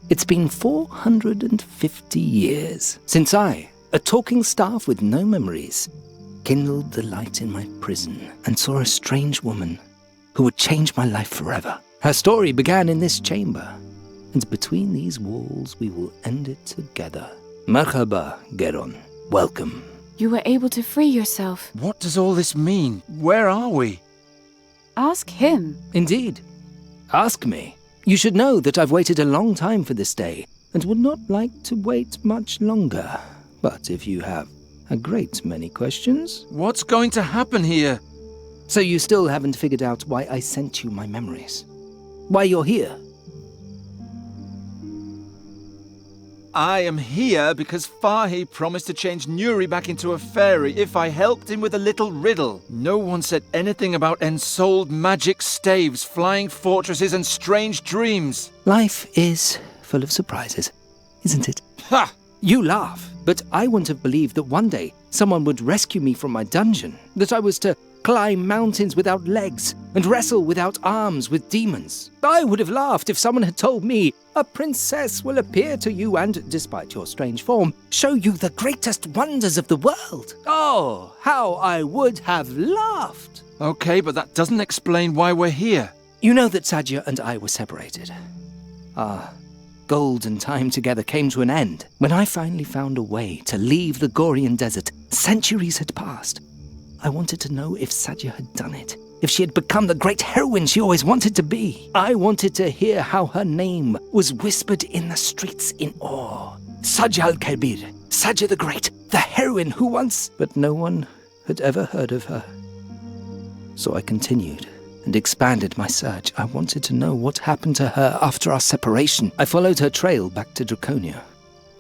It's been 450 years since I, a talking staff with no memories, kindled the light in my prison and saw a strange woman who would change my life forever. Her story began in this chamber, and between these walls we will end it together. Merhaba, Geron. Welcome. You were able to free yourself. What does all this mean? Where are we? Ask him. Indeed. Ask me. You should know that I've waited a long time for this day, and would not like to wait much longer. But if you have a great many questions... What's going to happen here? So you still haven't figured out why I sent you my memories? Why you're here? I am here because Fahi promised to change Nuri back into a fairy if I helped him with a little riddle. No one said anything about ensouled magic staves, flying fortresses, and strange dreams. Life is full of surprises, isn't it? Ha! You laugh, but I wouldn't have believed that one day someone would rescue me from my dungeon, that I was to climb mountains without legs and wrestle without arms with demons. I would have laughed if someone had told me a princess will appear to you and, despite your strange form, show you the greatest wonders of the world. Oh, how I would have laughed! Okay, but that doesn't explain why we're here. You know that Sadja and I were separated. Our golden time together came to an end when I finally found a way to leave the Gorian desert. Centuries had passed. I wanted to know if Sadja had done it, if she had become the great heroine she always wanted to be. I wanted to hear how her name was whispered in the streets in awe. Sadja al-Kabir, Sadja the Great, the heroine who once... But no one had ever heard of her. So I continued and expanded my search. I wanted to know what happened to her after our separation. I followed her trail back to Draconia.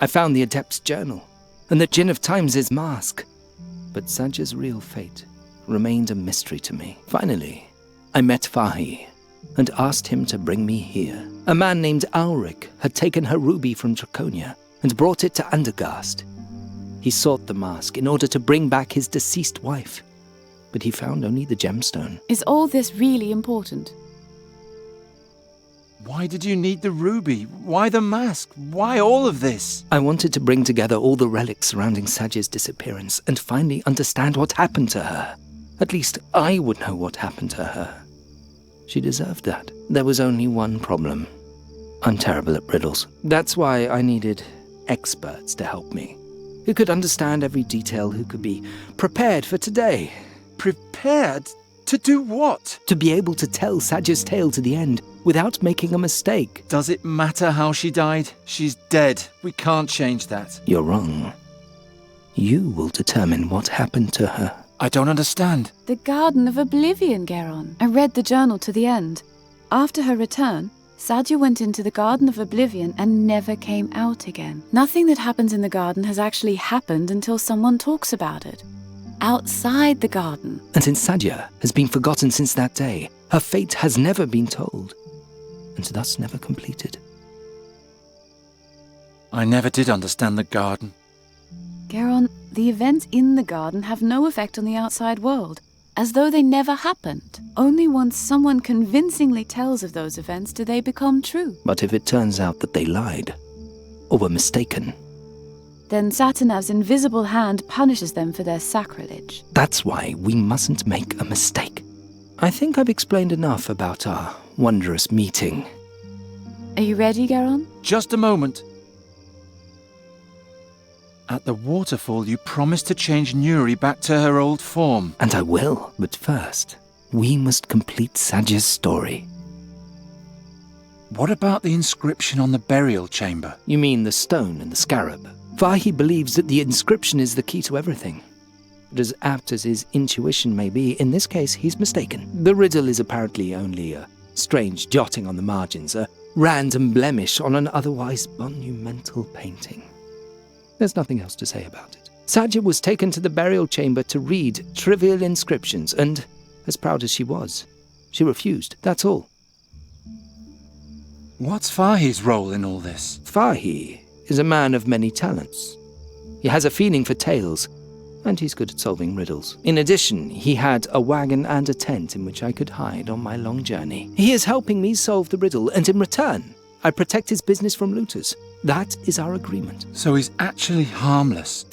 I found the Adept's journal and the Djinn of Times' mask. But Sadja's real fate remained a mystery to me. Finally, I met Fahi and asked him to bring me here. A man named Ulrich had taken her ruby from Draconia and brought it to Undergast. He sought the mask in order to bring back his deceased wife, but he found only the gemstone. Is all this really important? Why did you need the ruby? Why the mask? Why all of this? I wanted to bring together all the relics surrounding Sadja's disappearance and finally understand what happened to her. At least I would know what happened to her. She deserved that. There was only one problem. I'm terrible at riddles. That's why I needed experts to help me, who could understand every detail, who could be prepared for today. Prepared? To do what? To be able to tell Sadja's tale to the end without making a mistake. Does it matter how she died? She's dead. We can't change that. You're wrong. You will determine what happened to her. I don't understand. The Garden of Oblivion, Geron. I read the journal to the end. After her return, Sadja went into the Garden of Oblivion and never came out again. Nothing that happens in the garden has actually happened until someone talks about it. Outside the garden. And since Sadja has been forgotten since that day, her fate has never been told, and thus never completed. I never did understand the garden. Geron, the events in the garden have no effect on the outside world, as though they never happened. Only once someone convincingly tells of those events do they become true. But if it turns out that they lied, or were mistaken, then Satanav's invisible hand punishes them for their sacrilege. That's why we mustn't make a mistake. I think I've explained enough about our wondrous meeting. Are you ready, Geron? Just a moment. At the waterfall, you promised to change Nuri back to her old form. And I will, but first, we must complete Sadja's story. What about the inscription on the burial chamber? You mean the stone and the scarab? Fahi believes that the inscription is the key to everything. But as apt as his intuition may be, in this case he's mistaken. The riddle is apparently only a strange jotting on the margins, a random blemish on an otherwise monumental painting. There's nothing else to say about it. Sadja was taken to the burial chamber to read trivial inscriptions, and, as proud as she was, she refused, that's all. What's Fahi's role in all this? Fahi is a man of many talents. He has a feeling for tales, and he's good at solving riddles. In addition, he had a wagon and a tent in which I could hide on my long journey. He is helping me solve the riddle, and in return, I protect his business from looters. That is our agreement. So he's actually harmless.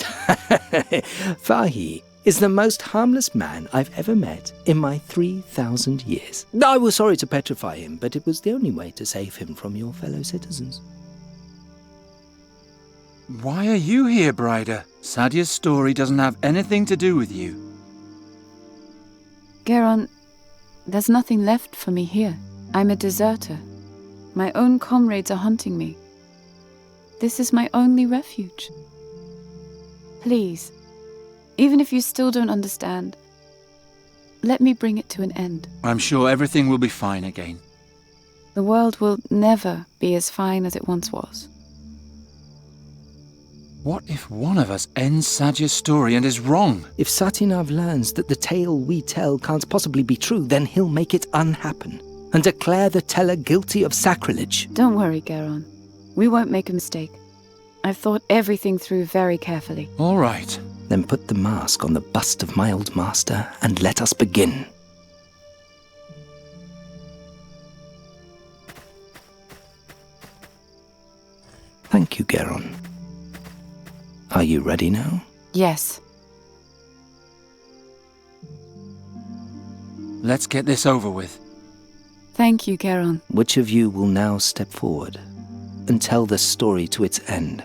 Fahi is the most harmless man I've ever met in my 3,000 years. I was sorry to petrify him, but it was the only way to save him from your fellow citizens. Why are you here, Brider? Sadia's story doesn't have anything to do with you. Geron, there's nothing left for me here. I'm a deserter. My own comrades are hunting me. This is my only refuge. Please, even if you still don't understand, let me bring it to an end. I'm sure everything will be fine again. The world will never be as fine as it once was. What if one of us ends Sadia's story and is wrong? If Satinav learns that the tale we tell can't possibly be true, then he'll make it unhappen and declare the teller guilty of sacrilege. Don't worry, Geron. We won't make a mistake. I've thought everything through very carefully. All right. Then put the mask on the bust of my old master and let us begin. Thank you, Geron. Are you ready now? Yes. Let's get this over with. Thank you, Geron. Which of you will now step forward and tell the story to its end?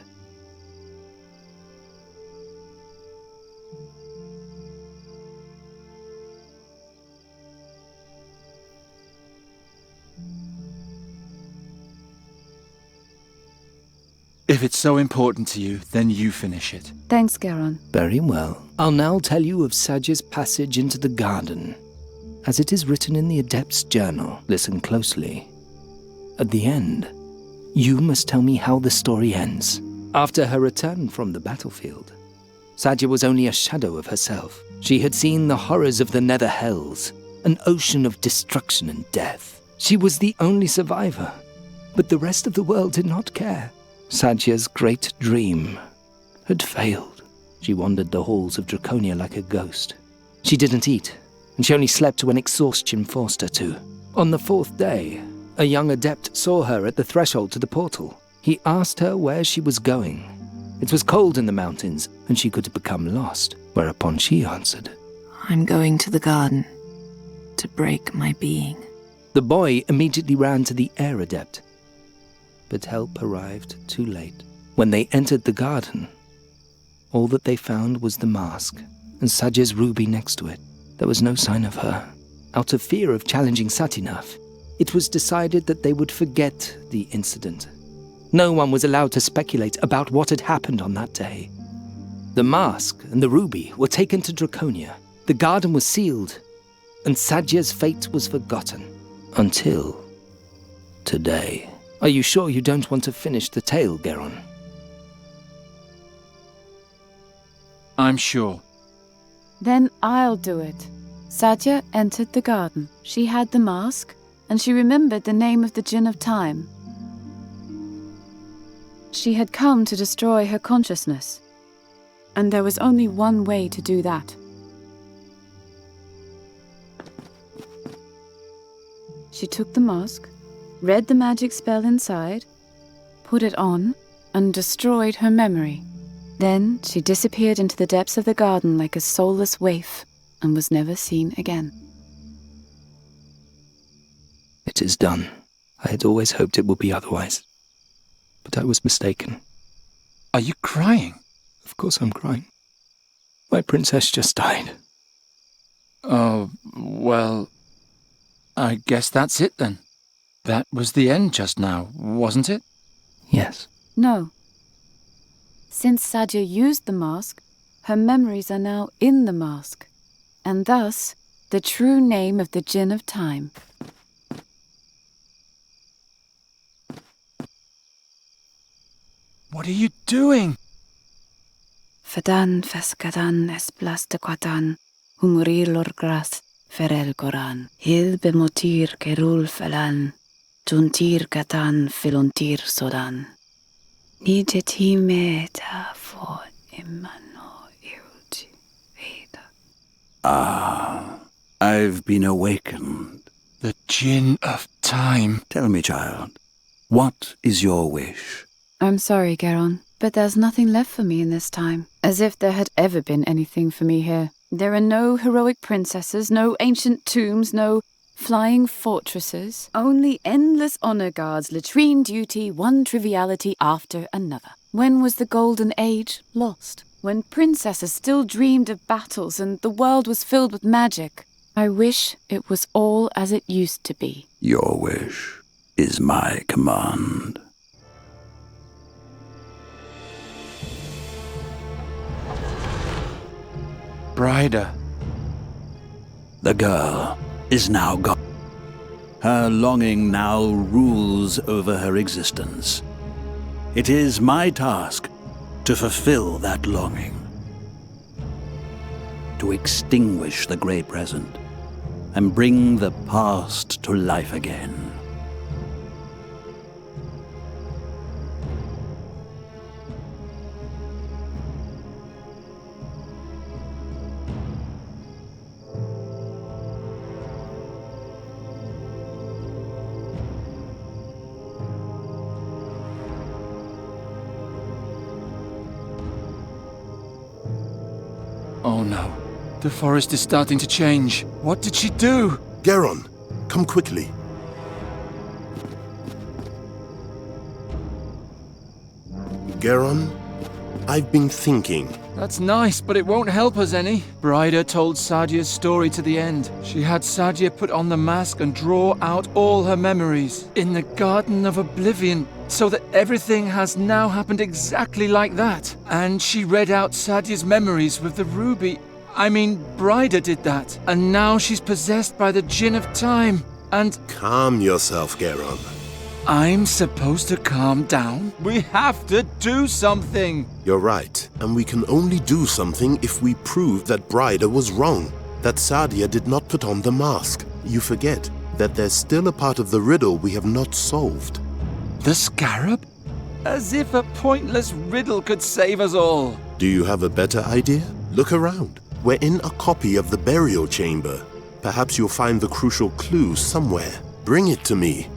If it's so important to you, then you finish it. Thanks, Geron. Very well. I'll now tell you of Sajia's passage into the garden, as it is written in the Adept's journal. Listen closely. At the end, you must tell me how the story ends. After her return from the battlefield, Sajia was only a shadow of herself. She had seen the horrors of the Nether Hells, an ocean of destruction and death. She was the only survivor, but the rest of the world did not care. Sajia's great dream had failed. She wandered the halls of Draconia like a ghost. She didn't eat, and she only slept when exhaustion forced her to. On the fourth day, a young adept saw her at the threshold to the portal. He asked her where she was going. It was cold in the mountains, and she could have become lost, whereupon she answered, I'm going to the garden to break my being. The boy immediately ran to the air adept, but help arrived too late. When they entered the garden, all that they found was the mask and Sajia's ruby next to it. There was no sign of her. Out of fear of challenging Satinav, it was decided that they would forget the incident. No one was allowed to speculate about what had happened on that day. The mask and the ruby were taken to Draconia. The garden was sealed, and Sajia's fate was forgotten. Until today. Are you sure you don't want to finish the tale, Geron? I'm sure. Then I'll do it. Sajia entered the garden. She had the mask, and she remembered the name of the Djinn of Time. She had come to destroy her consciousness, and there was only one way to do that. She took the mask, read the magic spell inside, put it on, and destroyed her memory. Then she disappeared into the depths of the garden like a soulless waif and was never seen again. It is done. I had always hoped it would be otherwise, but I was mistaken. Are you crying? Of course I'm crying. My princess just died. Oh, well, I guess that's it then. That was the end just now, wasn't it? Yes. No. Since Sajia used the mask, her memories are now in the mask, and thus the true name of the Djinn of Time. What are you doing? Fadan feskadan es plastequatan, humuril orgras ferel goran, hil bemotir kerul felan, juntir katan filuntir sodan. Nijeti meta for imano iruti veda. Ah, I've been awakened. The Djinn of Time. Tell me, child, What is your wish? I'm sorry, Geron, but there's nothing left for me in this time. As if there had ever been anything for me here. There are no heroic princesses, no ancient tombs, no flying fortresses. Only endless honor guards, latrine duty, one triviality after another. When was the golden age lost? When princesses still dreamed of battles and the world was filled with magic. I wish it was all as it used to be. Your wish is my command. Bryda. The girl is now gone. Her longing now rules over her existence. It is my task to fulfill that longing. To extinguish the grey present and bring the past to life again. Oh no. The forest is starting to change. What did she do? Geron, come quickly. Geron, I've been thinking. That's nice, but it won't help us any. Bryda told Sadia's story to the end. She had Sadia put on the mask and draw out all her memories in the Garden of Oblivion, so that everything has now happened exactly like that. And she read out Sadia's memories with the ruby. I mean, Bryda did that. And now she's possessed by the Djinn of Time. And Calm yourself, Geron. I'm supposed to calm down? We have to do something! You're right, and we can only do something if we prove that Bryda was wrong, that Sadia did not put on the mask. You forget that there's still a part of the riddle we have not solved. The scarab? As if a pointless riddle could save us all. Do you have a better idea? Look around. We're in a copy of the burial chamber. Perhaps you'll find the crucial clue somewhere. Bring it to me,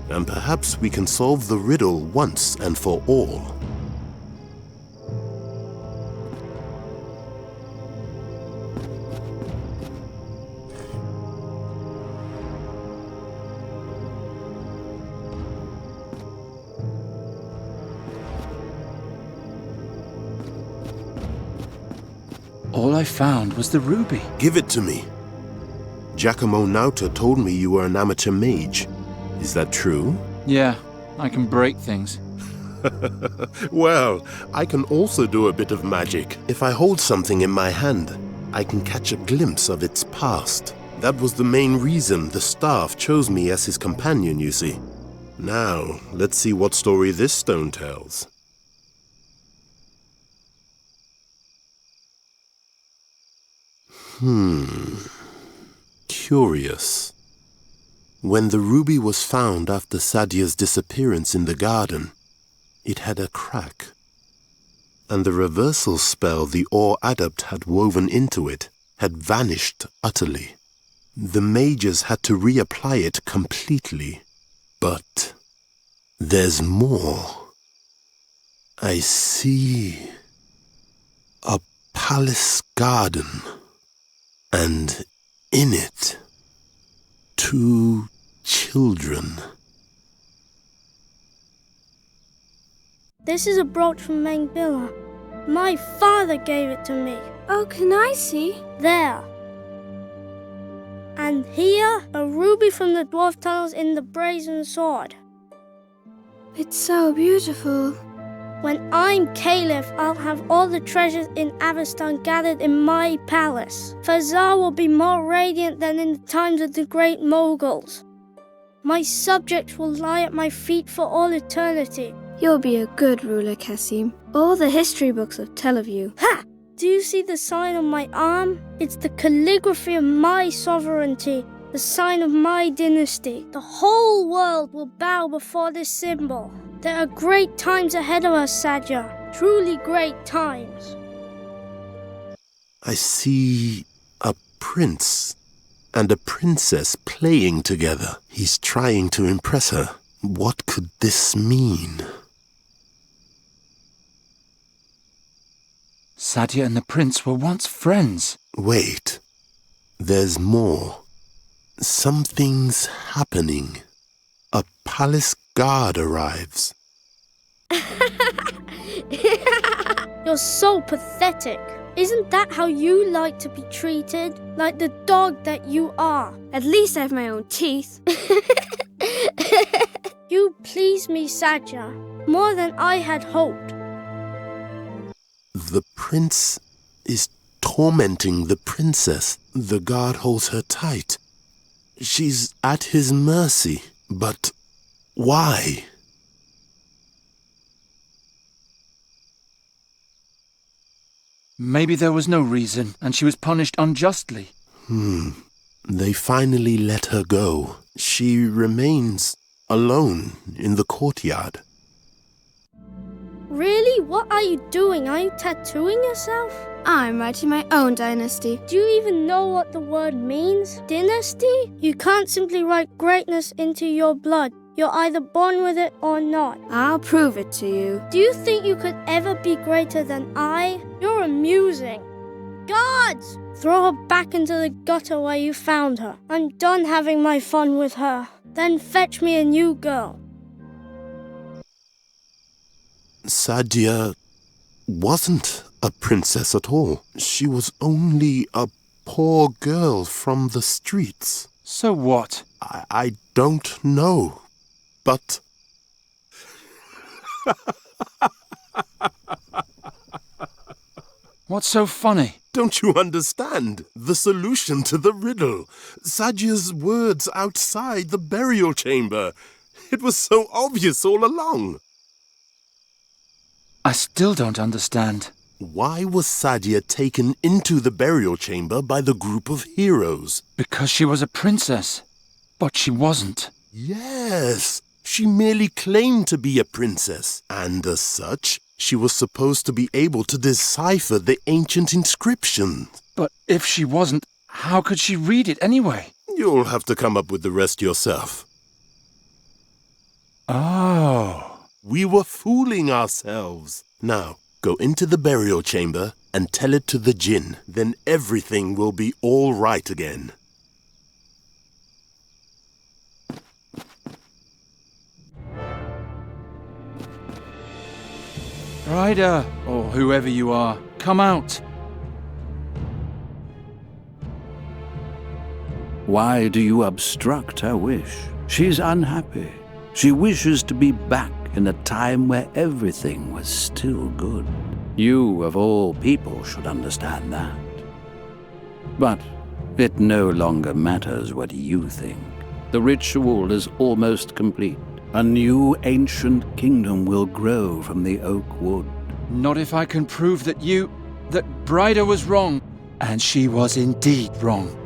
and perhaps we can solve the riddle once and for all. All I found was the ruby. Give it to me. Giacomo Nauta told me you were an amateur mage. Is that true? Yeah, I can break things. Well, I can also do a bit of magic. If I hold something in my hand, I can catch a glimpse of its past. That was the main reason the staff chose me as his companion, you see. Now, let's see what story this stone tells. Curious. When the ruby was found after Sadia's disappearance in the garden, it had a crack, and the reversal spell the Ore Adept had woven into it had vanished utterly. The mages had to reapply it completely. But there's more. I see a palace garden, and in it, 2 children. This is a brooch from Mengbilla. My father gave it to me. Oh, can I see? There. And here, a ruby from the dwarf tunnels in the brazen sword. It's so beautiful. When I'm Caliph, I'll have all the treasures in Avestan gathered in my palace. Fazar will be more radiant than in the times of the great Moguls. My subjects will lie at my feet for all eternity. You'll be a good ruler, Cassim. All the history books will tell of you. Ha! Do you see the sign on my arm? It's the calligraphy of my sovereignty, the sign of my dynasty. The whole world will bow before this symbol. There are great times ahead of us, Sadia. Truly great times. I see a prince and a princess playing together. He's trying to impress her. What could this mean? Sadia and the prince were once friends. Wait. There's more. Something's happening. A palace guard arrives. You're so pathetic. Isn't that how you like to be treated? Like the dog that you are. At least I have my own teeth. You please me, Sadia, more than I had hoped. The prince is tormenting the princess. The guard holds her tight. She's at his mercy. But why? Maybe there was no reason, and she was punished unjustly. They finally let her go. She remains alone in the courtyard. Really? What are you doing? Are you tattooing yourself? I'm writing my own dynasty. Do you even know what the word means? Dynasty? You can't simply write greatness into your blood. You're either born with it or not. I'll prove it to you. Do you think you could ever be greater than I? You're amusing. Guards! Throw her back into the gutter where you found her. I'm done having my fun with her. Then fetch me a new girl. Sadia wasn't a princess at all. She was only a poor girl from the streets. So what? I don't know, but... What's so funny? Don't you understand? The solution to the riddle. Sadia's words outside the burial chamber. It was so obvious all along. I still don't understand. Why was Sadia taken into the burial chamber by the group of heroes? Because she was a princess. But she wasn't. Yes, she merely claimed to be a princess, and as such, she was supposed to be able to decipher the ancient inscription. But if she wasn't, how could she read it anyway? You'll have to come up with the rest yourself. Oh. We were fooling ourselves. Now, go into the burial chamber and tell it to the djinn. Then everything will be all right again. Ryder, or whoever you are, come out. Why do you obstruct her wish? She's unhappy. She wishes to be back in a time where everything was still good. You, of all people, should understand that. But it no longer matters what you think. The ritual is almost complete. A new ancient kingdom will grow from the oak wood. Not if I can prove that Bryda was wrong. And she was indeed wrong.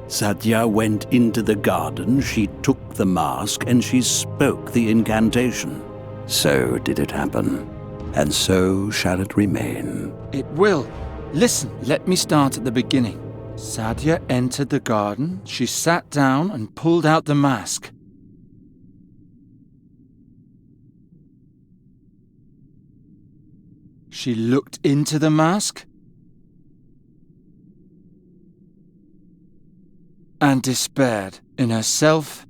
Sadia went into the garden, she took the mask, and she spoke the incantation. So did it happen, and so shall it remain. It will. Listen, let me start at the beginning. Sadia entered the garden, she sat down and pulled out the mask. She looked into the mask and despaired in herself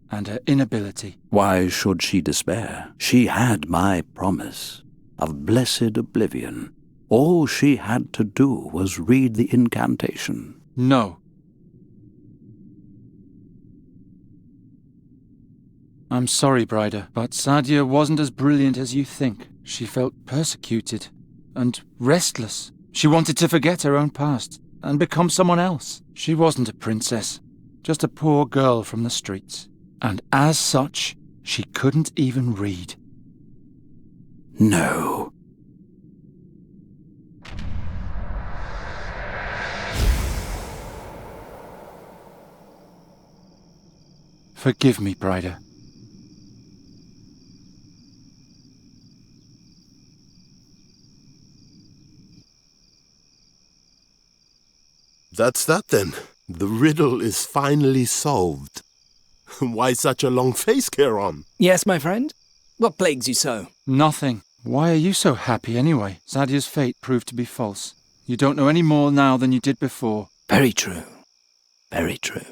and her inability. Why should she despair? She had my promise of blessed oblivion. All she had to do was read the incantation. No. I'm sorry, Bryda, but Sadia wasn't as brilliant as you think. She felt persecuted and restless. She wanted to forget her own past and become someone else. She wasn't a princess, just a poor girl from the streets. And as such, she couldn't even read. No. Forgive me, Bryda. That's that then. The riddle is finally solved. Why such a long face, Charon? Yes, my friend? What plagues you so? Nothing. Why are you so happy anyway? Sadia's fate proved to be false. You don't know any more now than you did before. Very true. Very true.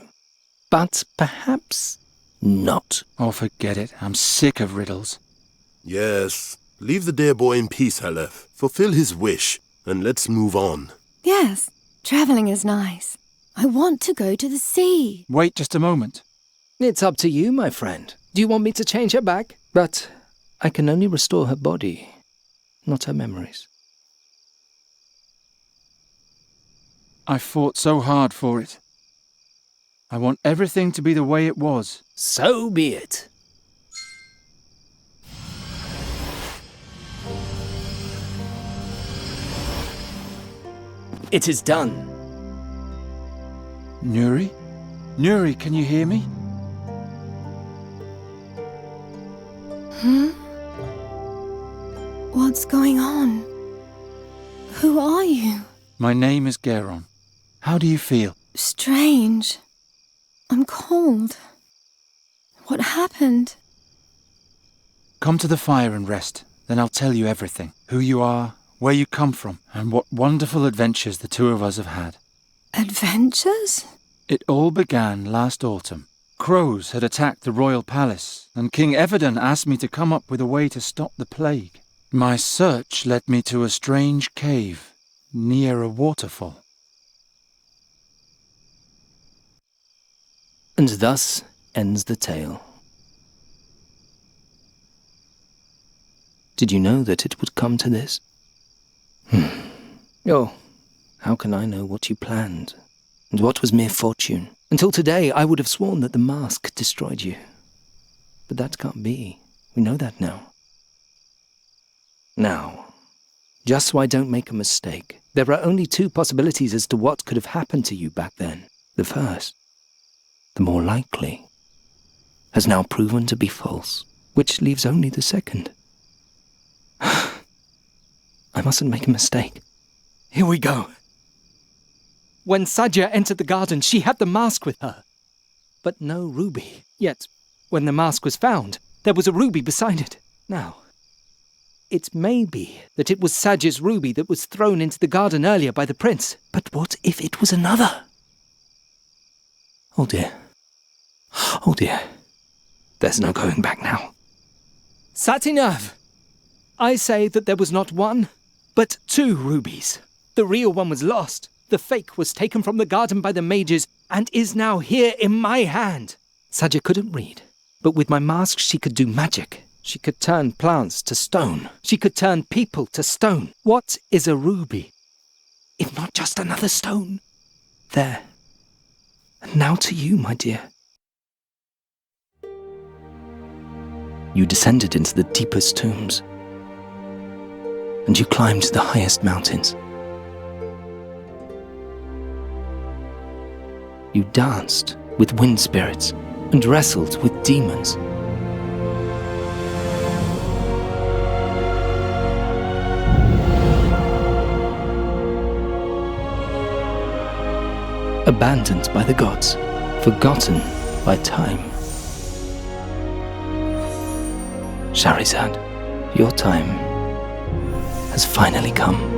But perhaps not. Oh, forget it. I'm sick of riddles. Yes. Leave the dear boy in peace, Aleph. Fulfill his wish, and let's move on. Yes, travelling is nice. I want to go to the sea. Wait just a moment. It's up to you, my friend. Do you want me to change her back? But I can only restore her body, not her memories. I fought so hard for it. I want everything to be the way it was. So be it. It is done. Nuri? Nuri, can you hear me? What's going on? Who are you? My name is Geron. How do you feel? Strange. I'm cold. What happened? Come to the fire and rest. Then I'll tell you everything. Who you are, where you come from, and what wonderful adventures the two of us have had. Adventures? It all began last autumn. Crows had attacked the royal palace, and King Everden asked me to come up with a way to stop the plague. My search led me to a strange cave near a waterfall. And thus ends the tale. Did you know that it would come to this? Oh, how can I know what you planned, and what was mere fortune? Until today, I would have sworn that the mask destroyed you. But that can't be. We know that now. Now, just so I don't make a mistake, there are only two possibilities as to what could have happened to you back then. The first, the more likely, has now proven to be false, which leaves only the second. I mustn't make a mistake. Here we go. When Sadia entered the garden, she had the mask with her, but no ruby. Yet, when the mask was found, there was a ruby beside it. Now, it may be that it was Sadia's ruby that was thrown into the garden earlier by the prince. But what if it was another? Oh dear. Oh dear. There's no going back now. Satinov! I say that there was not one, but two rubies. The real one was lost. The fake was taken from the garden by the mages and is now here in my hand. Sadia couldn't read, but with my mask she could do magic. She could turn plants to stone. She could turn people to stone. What is a ruby, if not just another stone? There. And now to you, my dear. You descended into the deepest tombs, and you climbed the highest mountains. You danced with wind spirits and wrestled with demons. Abandoned by the gods, forgotten by time. Shahrazad, your time has finally come.